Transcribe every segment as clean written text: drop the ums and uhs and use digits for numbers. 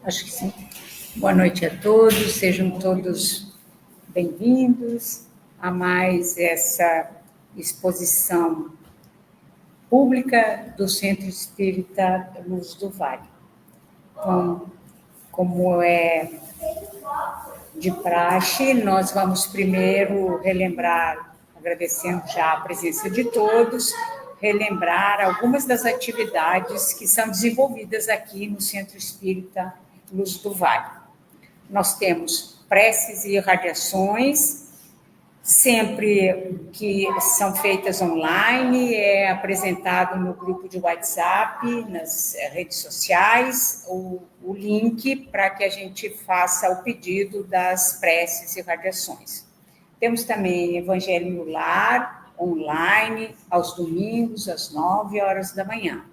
Acho que sim. Boa noite a todos, sejam todos bem-vindos a mais essa exposição pública do Centro Espírita Luz do Vale. Então, como é de praxe, nós vamos primeiro relembrar, agradecendo já a presença de todos, relembrar algumas das atividades que são desenvolvidas aqui no Centro Espírita Luz do Vale. Nós temos preces e radiações, sempre que são feitas online, é apresentado no grupo de WhatsApp, nas redes sociais, o link para que a gente faça o pedido das preces e radiações. Temos também Evangelho no Lar, online, aos domingos, às 9 horas da manhã.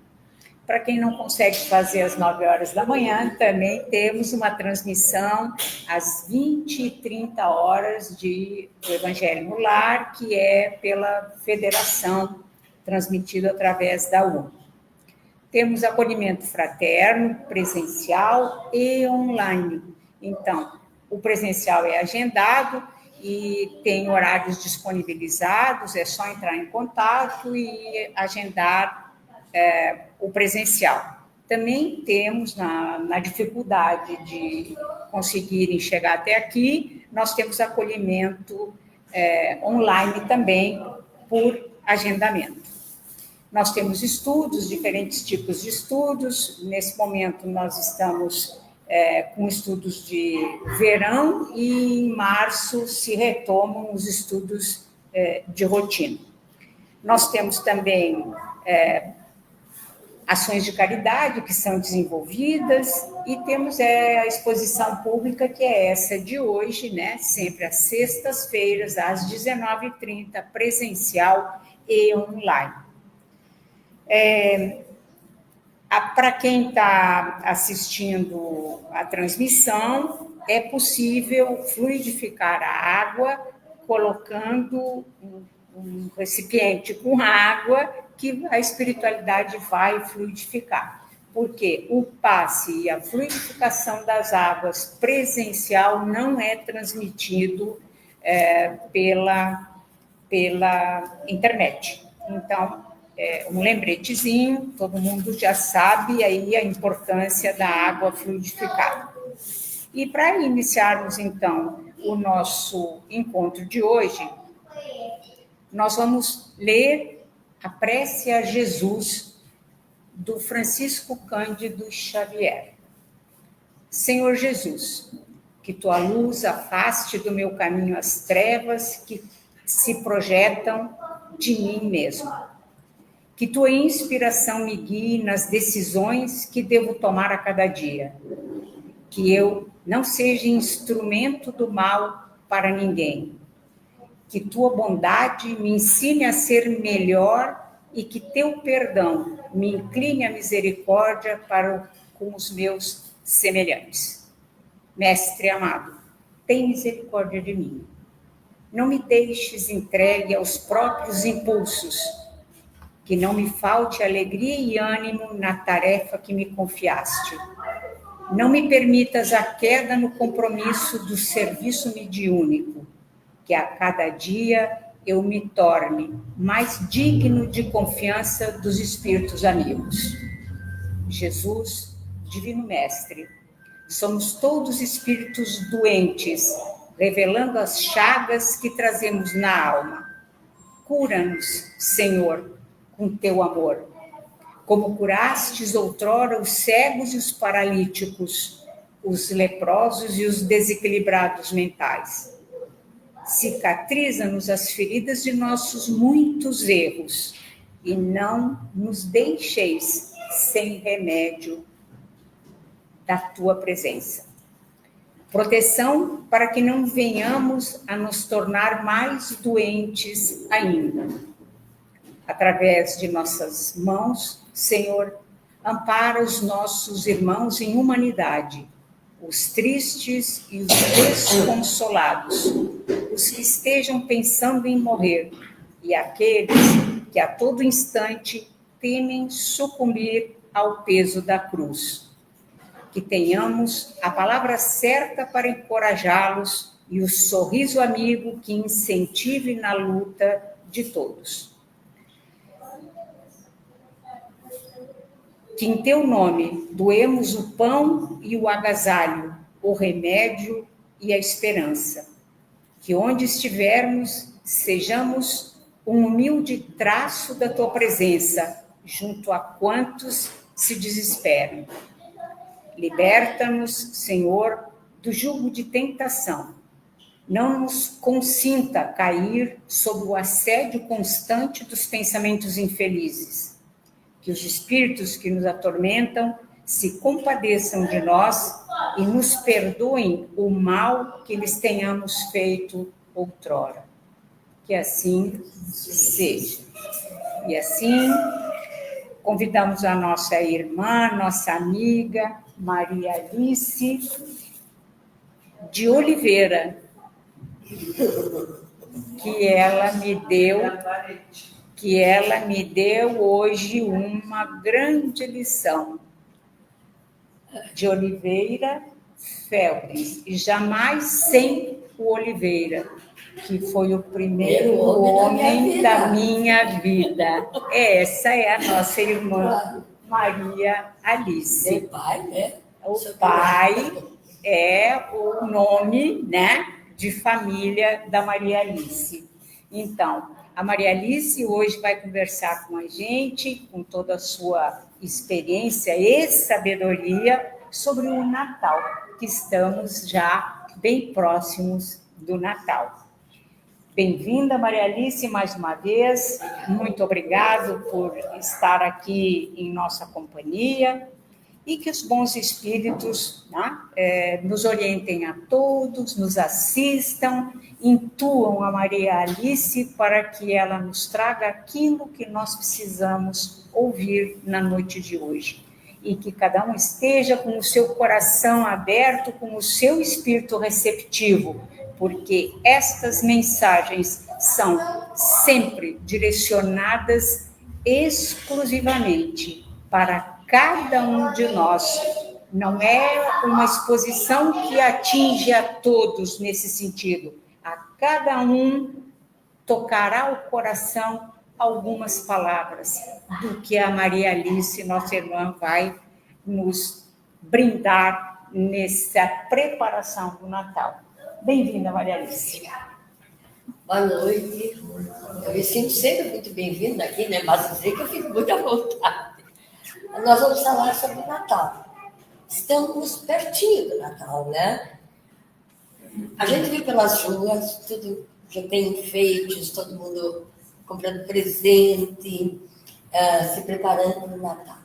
Para quem não consegue fazer às 9 horas da manhã, também temos uma transmissão às 20h30 do Evangelho no Lar, que é pela Federação, transmitido através da UNE. Temos acolhimento fraterno, presencial e online. Então, o presencial é agendado e tem horários disponibilizados, é só entrar em contato e agendar o presencial. Também temos, na dificuldade de conseguirem chegar até aqui, nós temos acolhimento online também por agendamento. Nós temos estudos, diferentes tipos de estudos. Nesse momento, nós estamos com estudos de verão e em março se retomam os estudos de rotina. Nós temos também ações de caridade que são desenvolvidas e temos a exposição pública, que é essa de hoje, né? Sempre às sextas-feiras, às 19h30, presencial e online. Para quem está assistindo a transmissão, é possível fluidificar a água colocando um recipiente com água que a espiritualidade vai fluidificar. Porque o passe e a fluidificação das águas presencial não é transmitido pela internet. Então, um lembretezinho, todo mundo já sabe aí a importância da água fluidificada. E para iniciarmos, então, o nosso encontro de hoje, nós vamos ler a prece a Jesus, do Francisco Cândido Xavier. Senhor Jesus, que tua luz afaste do meu caminho as trevas que se projetam de mim mesmo. Que tua inspiração me guie nas decisões que devo tomar a cada dia. Que eu não seja instrumento do mal para ninguém. Que tua bondade me ensine a ser melhor e que teu perdão me incline à misericórdia com os meus semelhantes. Mestre amado, tem misericórdia de mim. Não me deixes entregue aos próprios impulsos, que não me falte alegria e ânimo na tarefa que me confiaste. Não me permitas a queda no compromisso do serviço mediúnico, que a cada dia eu me torne mais digno de confiança dos espíritos amigos. Jesus, Divino Mestre, somos todos espíritos doentes, revelando as chagas que trazemos na alma. Cura-nos, Senhor, com teu amor. Como curastes outrora os cegos e os paralíticos, os leprosos e os desequilibrados mentais. Cicatriza-nos as feridas de nossos muitos erros e não nos deixeis sem remédio da tua presença. Proteção para que não venhamos a nos tornar mais doentes ainda. Através de nossas mãos, Senhor, ampara os nossos irmãos em humanidade, os tristes e os desconsolados, os que estejam pensando em morrer e aqueles que a todo instante temem sucumbir ao peso da cruz. que tenhamos a palavra certa para encorajá-los e o sorriso amigo que incentive na luta de todos. Que em teu nome doemos o pão e o agasalho, o remédio e a esperança. Que onde estivermos, sejamos um humilde traço da tua presença, junto a quantos se desesperam. Liberta-nos, Senhor, do jugo de tentação. Não nos consinta cair sob o assédio constante dos pensamentos infelizes. Que os espíritos que nos atormentam se compadeçam de nós e nos perdoem o mal que lhes tenhamos feito outrora. Que assim seja. E assim, convidamos a nossa irmã, nossa amiga, Maria Alice de Oliveira, que ela me deu hoje uma grande lição. De Oliveira Feldes, e jamais sem o Oliveira, que foi o primeiro homem da minha vida. Essa é a nossa irmã Maria Alice. Meu pai, né? O pai é o nome, né, de família da Maria Alice. Então, a Maria Alice hoje vai conversar com a gente, com toda a sua experiência e sabedoria, sobre o Natal, que estamos já bem próximos do Natal. Bem-vinda, Maria Alice, mais uma vez. Muito obrigado por estar aqui em nossa companhia. E que os bons espíritos, né, nos orientem a todos, nos assistam, intuam a Maria Alice para que ela nos traga aquilo que nós precisamos ouvir na noite de hoje. E que cada um esteja com o seu coração aberto, com o seu espírito receptivo, porque estas mensagens são sempre direcionadas exclusivamente para cada um de nós. Não é uma exposição que atinge a todos nesse sentido. A cada um tocará o coração algumas palavras do que a Maria Alice, nossa irmã, vai nos brindar nessa preparação do Natal. Bem-vinda, Maria Alice. Boa noite. Eu me sinto sempre muito bem-vinda aqui, né? Mas dizer que eu fico muito à vontade. Nós vamos falar sobre o Natal. Estamos pertinho do Natal, né? A gente vê pelas ruas, tudo já tem enfeites, todo mundo comprando presente, se preparando para o Natal.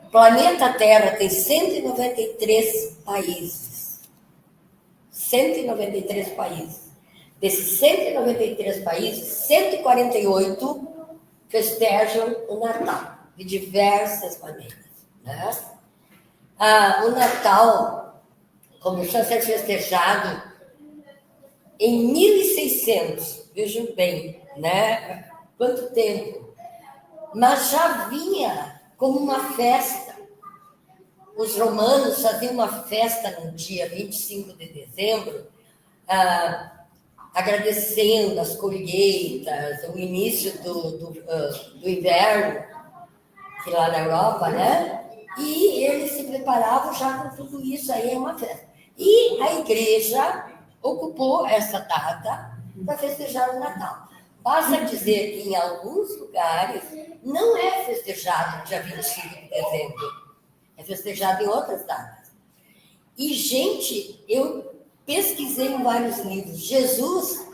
O planeta Terra tem 193 países. 193 países. Desses 193 países, 148 festejam o Natal, de diversas maneiras. Né? O Natal começou a ser festejado em 1600, vejam bem, né? Quanto tempo. Mas já vinha como uma festa. Os romanos faziam uma festa no dia 25 de dezembro, agradecendo as colheitas, o início do inverno, que lá na Europa, né? E eles se preparavam já com tudo isso aí, é uma festa. E a igreja ocupou essa data para festejar o Natal. Basta dizer que em alguns lugares não é festejado dia 25 de dezembro, é festejado em outras datas. E, gente, eu pesquisei em vários livros. Jesus,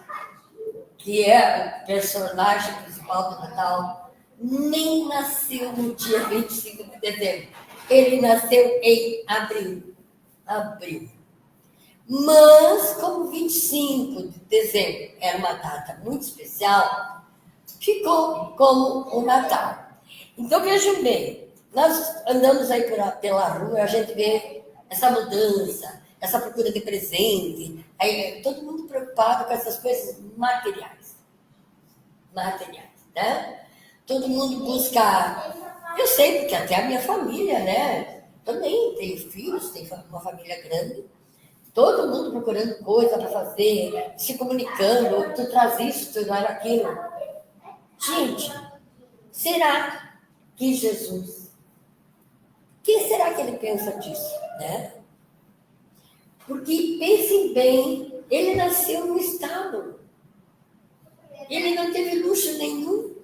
que é o personagem principal do Natal, nem nasceu no dia 25 de dezembro. Ele nasceu em abril. Mas, como 25 de dezembro era uma data muito especial, ficou como o Natal. Então, vejam bem, nós andamos aí pela rua, a gente vê essa mudança, essa procura de presente, aí todo mundo preocupado com essas coisas materiais, né? Todo mundo busca, eu sei, porque até a minha família, né? também tenho filhos, tenho uma família grande, todo mundo procurando coisa para fazer, se comunicando, tu traz isso, tu traz aquilo. Gente, será que Jesus, o que será que ele pensa disso, né? Porque, pensem bem, ele nasceu no estábulo. Ele não teve luxo nenhum.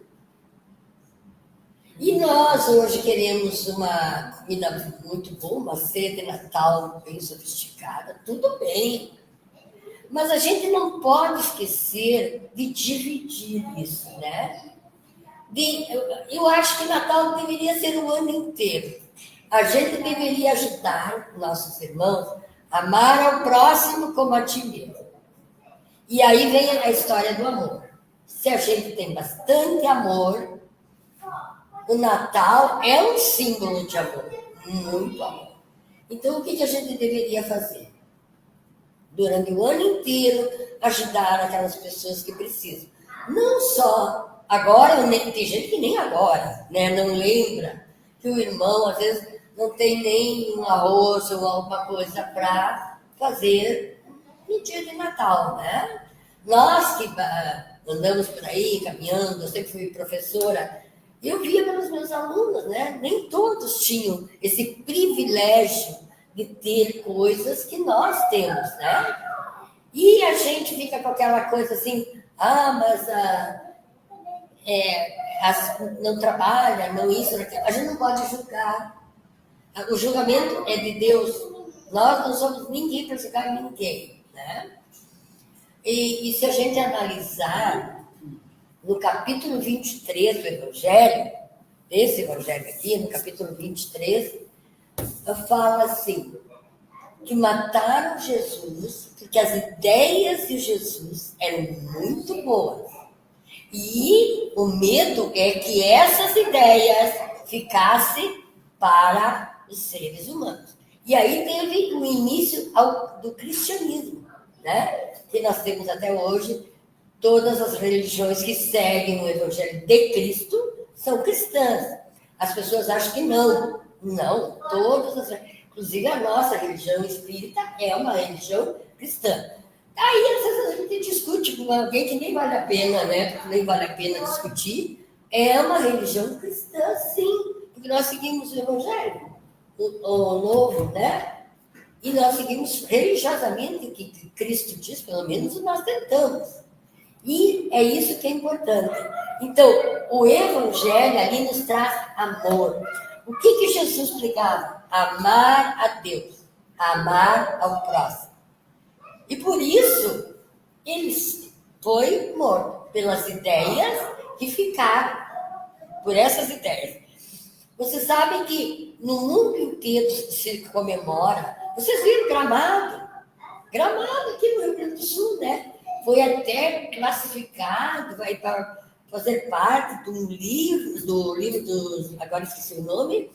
E nós hoje queremos uma comida muito boa, uma ceia de Natal bem sofisticada, tudo bem. Mas a gente não pode esquecer de dividir isso, né? Eu acho que Natal deveria ser o ano inteiro. A gente deveria ajudar nossos irmãos a amar ao próximo como a ti mesmo. E aí vem a história do amor. Se a gente tem bastante amor, o Natal é um símbolo de amor, muito amor. Então, o que a gente deveria fazer? Durante o ano inteiro, ajudar aquelas pessoas que precisam. Não só agora, tem gente que nem agora, né, não lembra que o irmão, às vezes, não tem nem um arroz ou alguma coisa para fazer no dia de Natal, né? Nós que andamos por aí, caminhando, eu sempre fui professora, eu via pelos meus alunos, né? Nem todos tinham esse privilégio de ter coisas que nós temos, né? E a gente fica com aquela coisa assim, mas não trabalha, não isso, não aquilo. A gente não pode julgar. O julgamento é de Deus. Nós não somos ninguém para julgar ninguém, né? E se a gente analisar no capítulo 23 do Evangelho, esse Evangelho aqui, no capítulo 23, fala assim, que mataram Jesus porque as ideias de Jesus eram muito boas. E o medo é que essas ideias ficassem para os seres humanos. E aí teve o início do cristianismo, né? Que nós temos até hoje. Todas as religiões que seguem o Evangelho de Cristo são cristãs. As pessoas acham que não. Não, inclusive a nossa religião espírita é uma religião cristã. Aí, às vezes, a gente discute com alguém que nem vale a pena, né? Porque nem vale a pena discutir. É uma religião cristã, sim. Porque nós seguimos o Evangelho, o novo, né? E nós seguimos religiosamente o que Cristo diz, pelo menos nós tentamos. E é isso que é importante. Então, o Evangelho ali nos traz amor. O que Jesus pregava? Amar a Deus, amar ao próximo. E por isso, ele foi morto pelas ideias que ficaram, por essas ideias. Vocês sabem que no mundo inteiro se comemora. Vocês viram Gramado? Gramado aqui no Rio Grande do Sul, né? Foi até classificado, vai fazer parte de um livro, dos, agora esqueci o nome,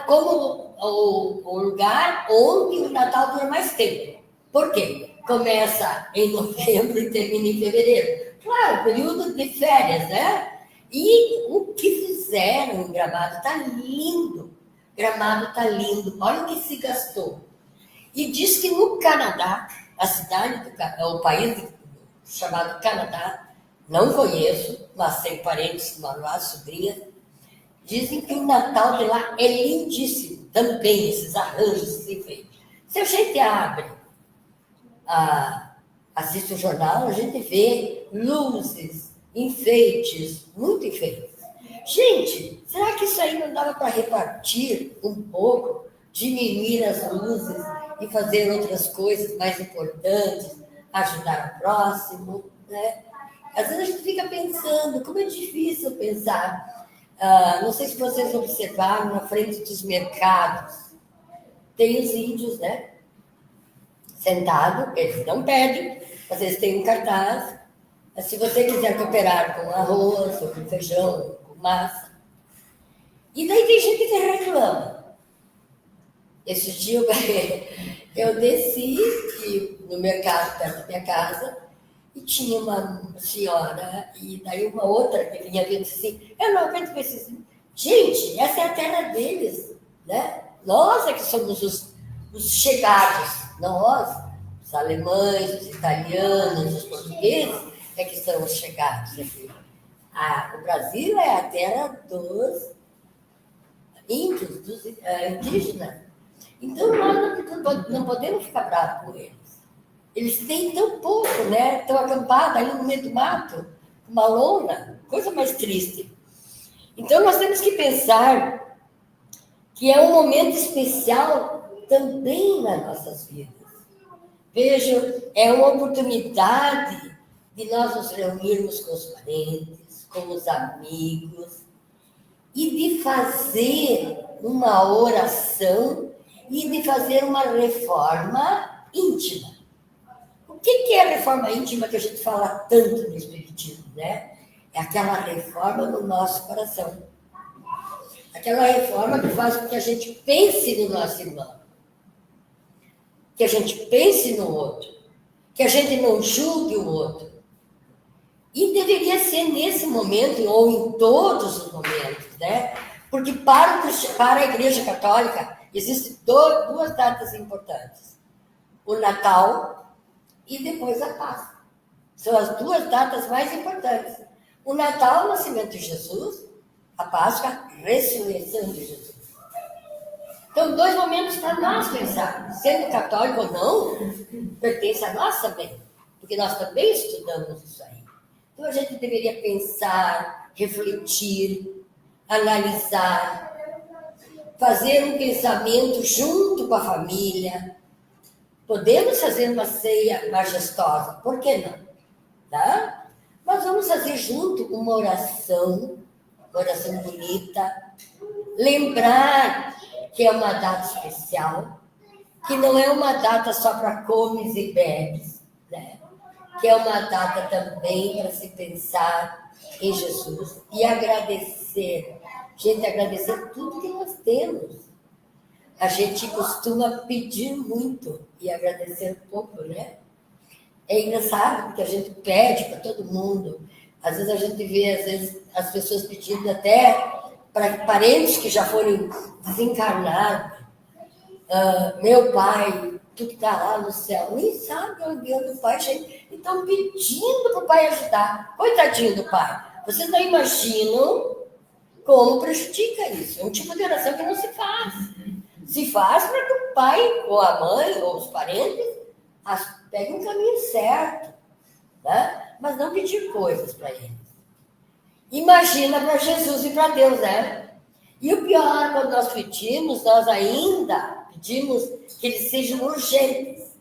como o lugar onde o Natal dura mais tempo. Por quê? Começa em novembro e termina em fevereiro. Claro, período de férias, né? E o que fizeram em Gramado está lindo. Gramado está lindo. Olha o que se gastou. E diz que no Canadá, a cidade, o país chamado Canadá, não conheço, mas tenho parentes, manuais, sobrinhas, dizem que o Natal de lá é lindíssimo. Também, esses arranjos, enfim. Se a gente abre, assiste o jornal, a gente vê luzes, enfeites, muito enfeites. Gente, será que isso aí não dava para repartir um pouco, diminuir as luzes e fazer outras coisas mais importantes, ajudar o próximo, né? Às vezes a gente fica pensando, como é difícil pensar. Não sei se vocês observaram, na frente dos mercados, tem os índios, né? Sentados, eles não pedem, mas eles têm um cartaz. Se você quiser cooperar com arroz, ou com feijão, com massa. E daí tem gente que reclama. Esse dia eu desci no mercado perto da minha casa e tinha uma senhora e daí uma outra que vinha vindo assim, eu não aguento ver esses... Gente, essa é a terra deles. né? Nós é que somos os chegados, nós, os alemães, os italianos, os portugueses, é que são os chegados aqui. O Brasil é a terra dos índios, dos indígenas. Então, nós não podemos ficar bravos com eles. Eles têm tão pouco, né? Estão acampados ali no meio do mato, uma lona, coisa mais triste. Então, nós temos que pensar que é um momento especial também nas nossas vidas. Veja, é uma oportunidade de nós nos reunirmos com os parentes, com os amigos, e de fazer uma oração e de fazer uma reforma íntima. O que é a reforma íntima que a gente fala tanto no Espiritismo, né? É aquela reforma no nosso coração. Aquela reforma que faz com que a gente pense no nosso irmão, que a gente pense no outro, que a gente não julgue o outro. E deveria ser nesse momento, ou em todos os momentos, né? Porque para a Igreja Católica existem duas datas importantes. O Natal e depois a Páscoa. São as duas datas mais importantes. O Natal, o nascimento de Jesus, a Páscoa, a ressurreição de Jesus. Então, 2 momentos para nós pensar. Sendo católico ou não, pertence a nós também. Porque nós também estudamos isso aí. Então, a gente deveria pensar, refletir, analisar, fazer um pensamento junto com a família. Podemos fazer uma ceia majestosa, por que não? Tá? Mas vamos fazer junto uma oração bonita, lembrar que é uma data especial, que não é uma data só para comes e bebes, né? Que é uma data também para se pensar em Jesus e agradecer. Gente, agradecer tudo que nós temos. A gente costuma pedir muito e agradecer pouco, né? É engraçado, porque a gente pede para todo mundo. Às vezes a gente vê, as pessoas pedindo até para parentes que já foram desencarnados. Meu pai, tu que está lá no céu, nem sabe onde é do pai, gente. Estão pedindo para o pai ajudar. Coitadinho do pai. Vocês não imaginam como prejudica isso. É um tipo de oração que não se faz. Se faz para que o pai, ou a mãe, ou os parentes, peguem um caminho certo. Né? Mas não pedir coisas para eles. Imagina para Jesus e para Deus, né? E o pior, quando nós pedimos, nós ainda pedimos que eles sejam urgentes.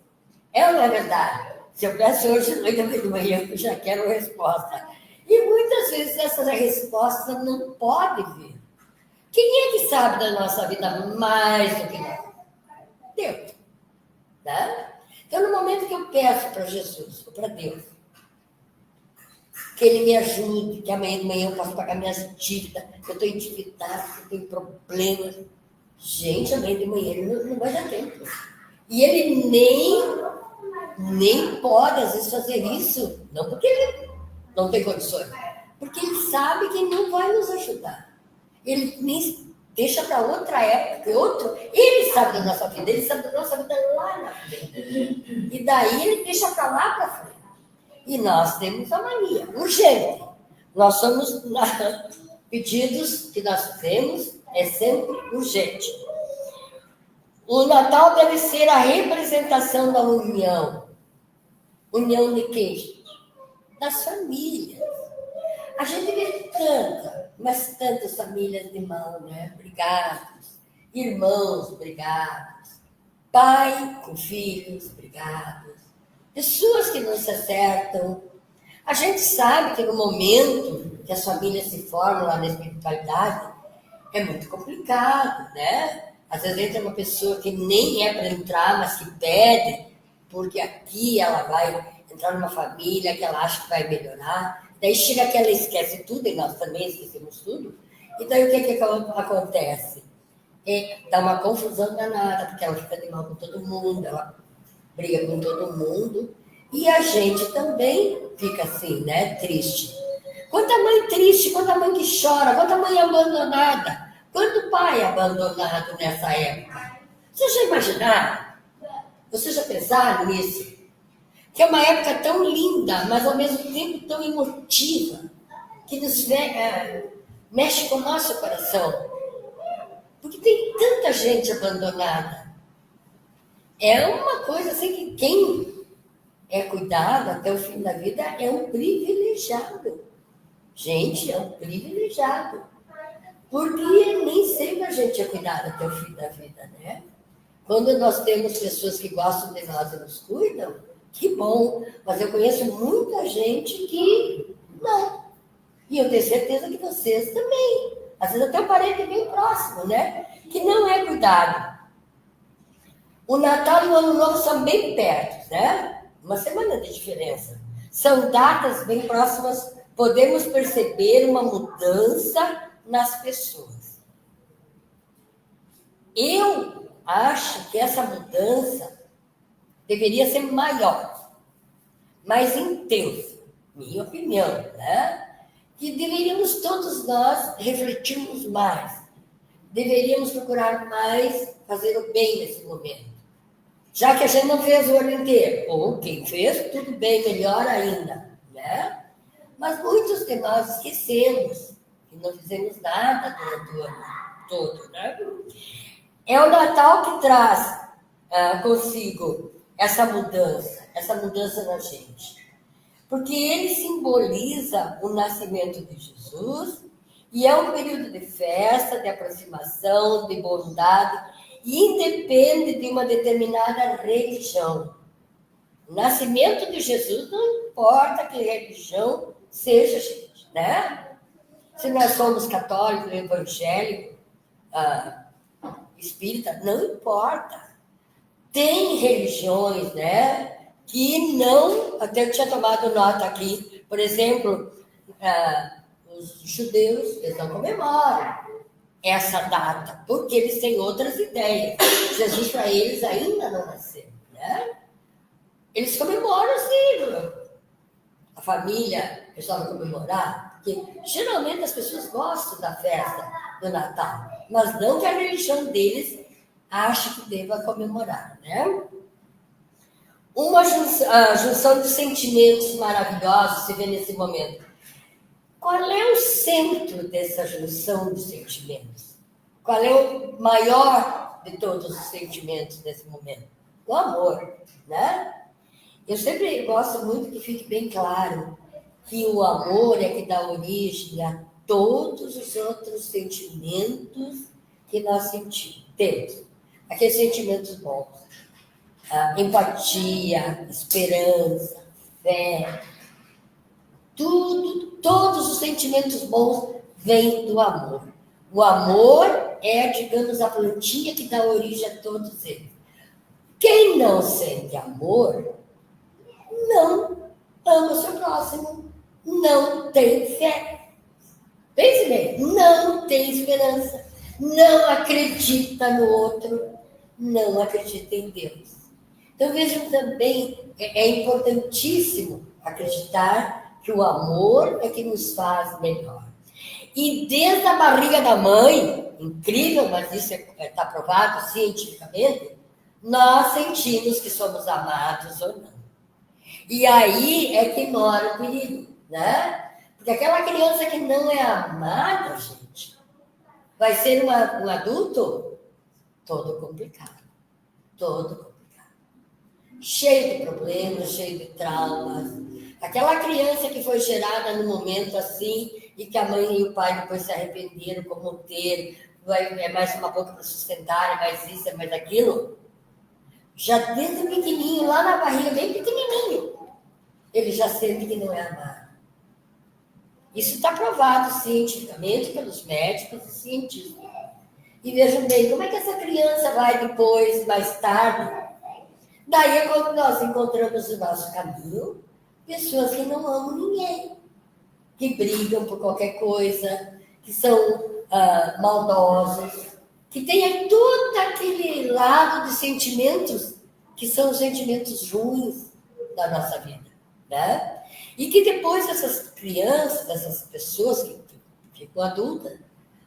É ou não é verdade? Se eu peço hoje de manhã, eu já quero resposta. E muitas vezes essa resposta não pode vir. Quem é que sabe da nossa vida mais do que nós? Deus. Né? Então, no momento que eu peço para Jesus, ou para Deus, que Ele me ajude, que amanhã de manhã eu possa pagar minhas dívidas, que eu estou endividada, que eu tenho problemas. Gente, amanhã de manhã ele não vai dar tempo. E ele nem pode, às vezes, fazer isso, não porque ele não tem condições, porque ele sabe que não vai nos ajudar. Ele nem deixa para outra época, ele sabe da nossa vida, ele sabe da nossa vida lá na frente. E daí ele deixa para lá para frente. E nós temos a mania, urgente. Nós somos, pedidos que nós temos, é sempre urgente. O Natal deve ser a representação da união. União de quê? Das famílias. A gente vê tantas famílias de mão, né? Brigados. Irmãos brigados. Pai com filhos brigados. Pessoas que não se acertam. A gente sabe que no momento que as famílias se formam lá na espiritualidade, é muito complicado, né? Às vezes entra uma pessoa que nem é para entrar, mas que pede, porque aqui ela vai entrar numa família que ela acha que vai melhorar. Daí chega que ela esquece tudo, e nós também esquecemos tudo. E daí o que acontece? Dá uma confusão danada, porque ela fica de mal com todo mundo, ela briga com todo mundo. E a gente também fica assim, né? Triste. Quanta mãe triste, quanta mãe que chora, quanta mãe abandonada, quanto do pai abandonado nessa época. Vocês já imaginaram? Vocês já pensaram nisso? Que é uma época tão linda, mas ao mesmo tempo tão emotiva, que nos mexe com o nosso coração. Porque tem tanta gente abandonada. É uma coisa assim que quem é cuidado até o fim da vida é um privilegiado. Gente, é um privilegiado. Porque nem sempre a gente é cuidado até o fim da vida, né? Quando nós temos pessoas que gostam de nós e nos cuidam, que bom. Mas eu conheço muita gente que não. E eu tenho certeza que vocês também. Às vezes até um parente bem próximo, né? Que não é cuidado. O Natal e o Ano Novo são bem perto, né? Uma semana de diferença. São datas bem próximas. Podemos perceber uma mudança nas pessoas. Eu acho que essa mudança deveria ser maior, mais intensa, minha opinião, né? Que deveríamos todos nós refletirmos mais, deveríamos procurar mais fazer o bem nesse momento. Já que a gente não fez o ano inteiro, ou quem fez, tudo bem, melhor ainda, né? Mas muitos de nós esquecemos que não fizemos nada durante o ano todo, né? É o Natal que traz consigo essa mudança na gente. Porque ele simboliza o nascimento de Jesus e é um período de festa, de aproximação, de bondade e independe de uma determinada religião. O nascimento de Jesus não importa que religião seja, gente, né? Se nós somos católicos, evangélicos, espírita, não importa. Tem religiões, né, que não... Até eu tinha tomado nota aqui, por exemplo, os judeus, eles não comemoram essa data, porque eles têm outras ideias. Jesus, para eles, ainda não nasceu, né? Eles comemoram, sim. A família resolve comemorar, porque geralmente as pessoas gostam da festa do Natal, mas não que a religião deles ache que deva comemorar, né? Uma junção de sentimentos maravilhosos se vê nesse momento. Qual é o centro dessa junção de sentimentos? Qual é o maior de todos os sentimentos nesse momento? O amor, né? Eu sempre gosto muito que fique bem claro que o amor é que dá origem a todos os outros sentimentos que nós temos. Aqueles sentimentos bons. Empatia, esperança, fé. Todos os sentimentos bons vêm do amor. O amor é, digamos, a plantinha que dá origem a todos eles. Quem não sente amor, não ama o seu próximo, não tem fé. Pense bem, não tem esperança, não acredita no outro, não acredita em Deus. Então vejam também, é importantíssimo acreditar que o amor é que nos faz melhor. E desde a barriga da mãe, incrível, mas isso está provado cientificamente, nós sentimos que somos amados ou não. E aí é que mora o perigo, né? Porque aquela criança que não é amada, gente, vai ser um adulto todo complicado. Cheio de problemas, cheio de traumas. Aquela criança que foi gerada num momento assim e que a mãe e o pai depois se arrependeram como ter, é mais uma boca para sustentar, é mais isso, é mais aquilo. Já desde pequenininho, lá na barriga, bem pequenininho, ele já sente que não é amado. Isso está provado cientificamente pelos médicos e cientistas. E vejam bem, como é que essa criança vai depois, mais tarde? Daí é quando nós encontramos no nosso caminho pessoas que não amam ninguém, que brigam por qualquer coisa, que são maldosos, que têm todo aquele lado de sentimentos que são os sentimentos ruins da nossa vida, né? E que depois essas crianças, essas pessoas que ficam adultas,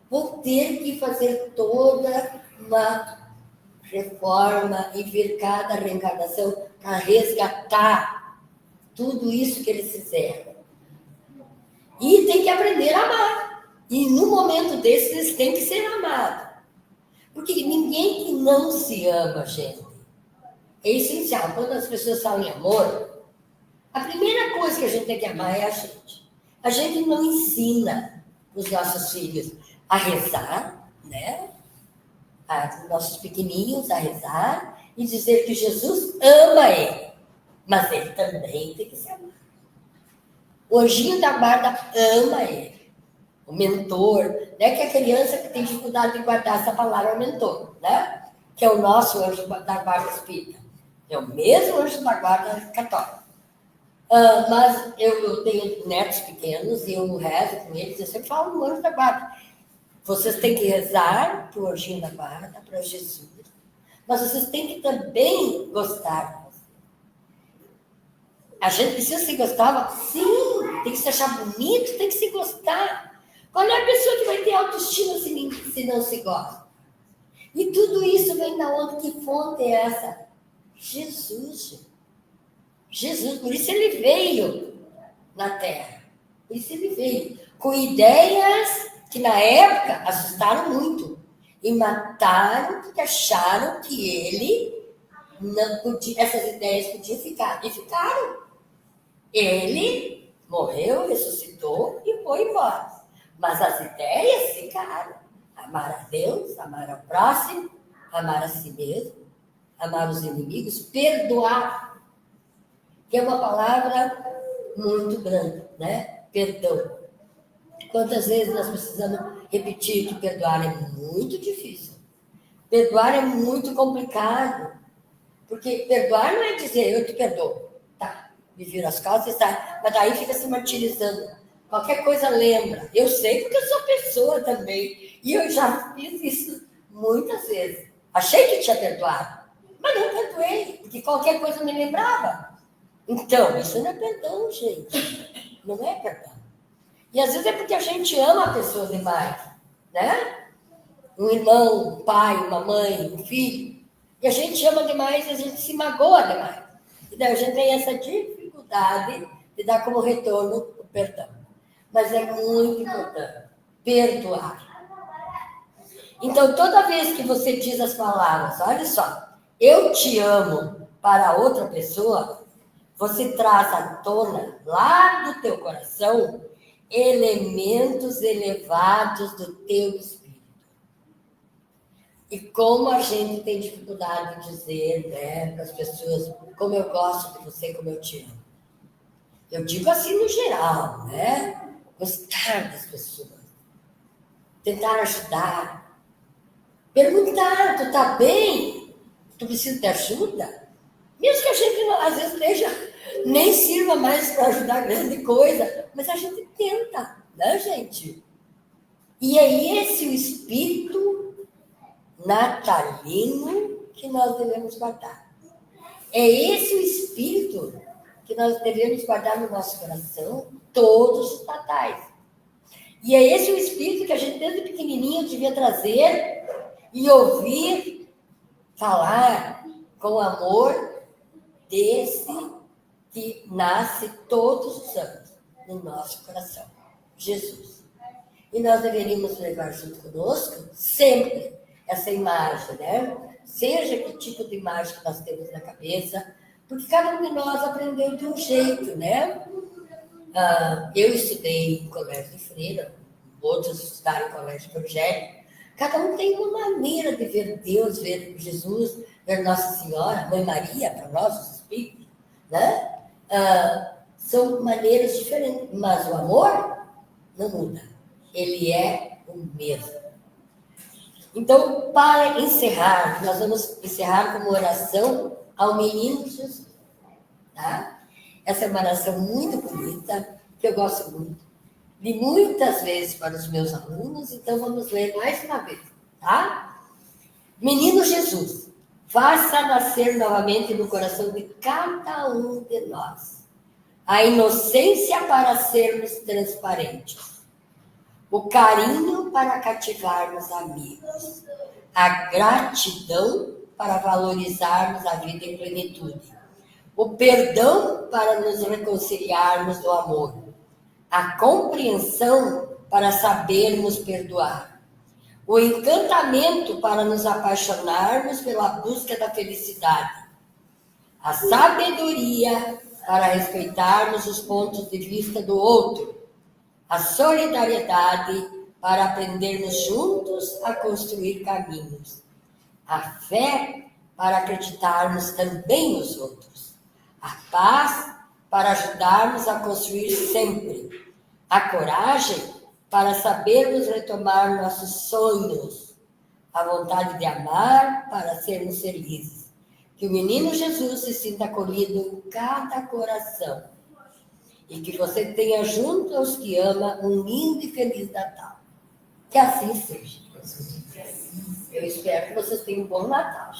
vou ter que fazer toda uma reforma e vir cada reencarnação para resgatar tudo isso que eles fizeram. E tem que aprender a amar. E no momento desses, eles têm que ser amados. Porque ninguém que não se ama, gente, é essencial. Quando as pessoas falam em amor, a primeira coisa que a gente tem que amar é a gente. A gente não ensina os nossos filhos a rezar, né? Os nossos pequenininhos a rezar e dizer que Jesus ama ele. Mas ele também tem que se amar. O anjinho da guarda ama ele. O mentor, né? Que é a criança que tem dificuldade de guardar essa palavra, mentor, né? Que é o nosso anjo da guarda espírita. É o mesmo anjo da guarda católica. Mas eu tenho netos pequenos e eu rezo com eles, eu sempre falo no anjo da guarda. Vocês têm que rezar para o anjinho da guarda, para Jesus. Mas vocês têm que também gostar. A gente precisa se gostar, sim, tem que se achar bonito, tem que se gostar. Qual é a pessoa que vai ter autoestima se não se gosta? E tudo isso vem da onde? Que fonte é essa? Jesus. Jesus, por isso ele veio na Terra. Por isso ele veio. Com ideias que na época assustaram muito. E mataram porque acharam que ele não podia, essas ideias podiam ficar. E ficaram. Ele morreu, ressuscitou e foi embora. Mas as ideias ficaram. Amar a Deus, amar ao próximo, amar a si mesmo, amar os inimigos, perdoar. Que é uma palavra muito grande, né? Perdão. Quantas vezes nós precisamos repetir que perdoar é muito difícil. Perdoar é muito complicado. Porque perdoar não é dizer, eu te perdoo. Tá, me viro as calças e sai. Mas daí fica se martirizando. Qualquer coisa lembra. Eu sei porque eu sou pessoa também. E eu já fiz isso muitas vezes. Achei que tinha perdoado. Mas não perdoei, porque qualquer coisa me lembrava. Então, isso não é perdão, gente. Não é perdão. E às vezes é porque a gente ama a pessoa demais, né? Um irmão, um pai, uma mãe, um filho. E a gente ama demais e a gente se magoa demais. E daí a gente tem essa dificuldade de dar como retorno o perdão. Mas é muito importante perdoar. Então, toda vez que você diz as palavras, olha só, eu te amo para outra pessoa, você traz à tona, lá do teu coração, elementos elevados do teu espírito. E como a gente tem dificuldade de dizer, né, para as pessoas, como eu gosto de você, como eu te amo. Eu digo assim no geral, né? Gostar das pessoas. Tentar ajudar. Perguntar, tu tá bem? Tu precisa de ajuda? Mesmo que a gente, às vezes, nem sirva mais para ajudar grande coisa, mas a gente tenta, né, gente? E é esse o espírito natalino que nós devemos guardar. É esse o espírito que nós devemos guardar no nosso coração todos os natais. E é esse o espírito que a gente desde pequenininho devia trazer e ouvir falar com amor desse que nasce todos os anos no nosso coração, Jesus. E nós deveríamos levar junto conosco sempre essa imagem, né? Seja que tipo de imagem que nós temos na cabeça, porque cada um de nós aprendeu de um jeito, né? Eu estudei em colégio de freira, outros estudaram em colégio evangélico. Cada um tem uma maneira de ver Deus, ver Jesus, ver Nossa Senhora, Mãe Maria, para nós, os espíritos, né? São maneiras diferentes, mas o amor não muda. Ele é o mesmo. Então, para encerrar, nós vamos encerrar com uma oração ao menino Jesus. Tá? Essa é uma oração muito bonita, que eu gosto muito. Li muitas vezes para os meus alunos, então vamos ler mais uma vez. Tá? Menino Jesus, faça nascer novamente no coração de cada um de nós a inocência para sermos transparentes. o carinho para cativarmos amigos, a gratidão para valorizarmos a vida em plenitude, o perdão para nos reconciliarmos no amor, a compreensão para sabermos perdoar, o encantamento para nos apaixonarmos pela busca da felicidade, a sabedoria para respeitarmos os pontos de vista do outro, a solidariedade para aprendermos juntos a construir caminhos, a fé para acreditarmos também nos outros, a paz para ajudarmos a construir sempre, a coragem para sabermos retomar nossos sonhos, a vontade de amar para sermos felizes. Que o menino Jesus se sinta acolhido em cada coração e que você tenha junto aos que ama um lindo e feliz Natal. Que assim seja. Eu espero que vocês tenham um bom Natal.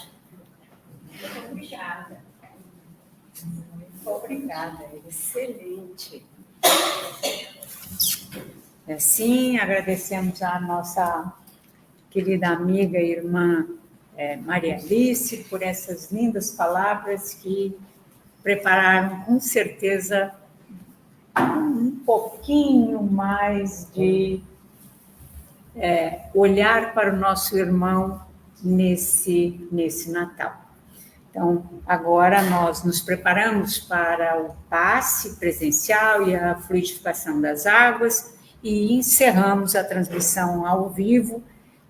Muito obrigada. Muito obrigada, excelente. Assim, agradecemos a nossa querida amiga e irmã Maria Alice por essas lindas palavras que prepararam, com certeza, um pouquinho mais de olhar para o nosso irmão nesse Natal. Então, agora nós nos preparamos para o passe presencial e a fluidificação das águas e encerramos a transmissão ao vivo,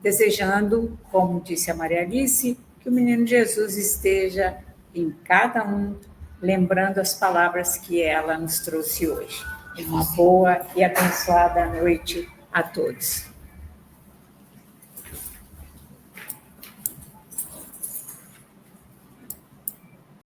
desejando, como disse a Maria Alice, que o menino Jesus esteja em cada um, lembrando as palavras que ela nos trouxe hoje. Uma boa e abençoada noite a todos.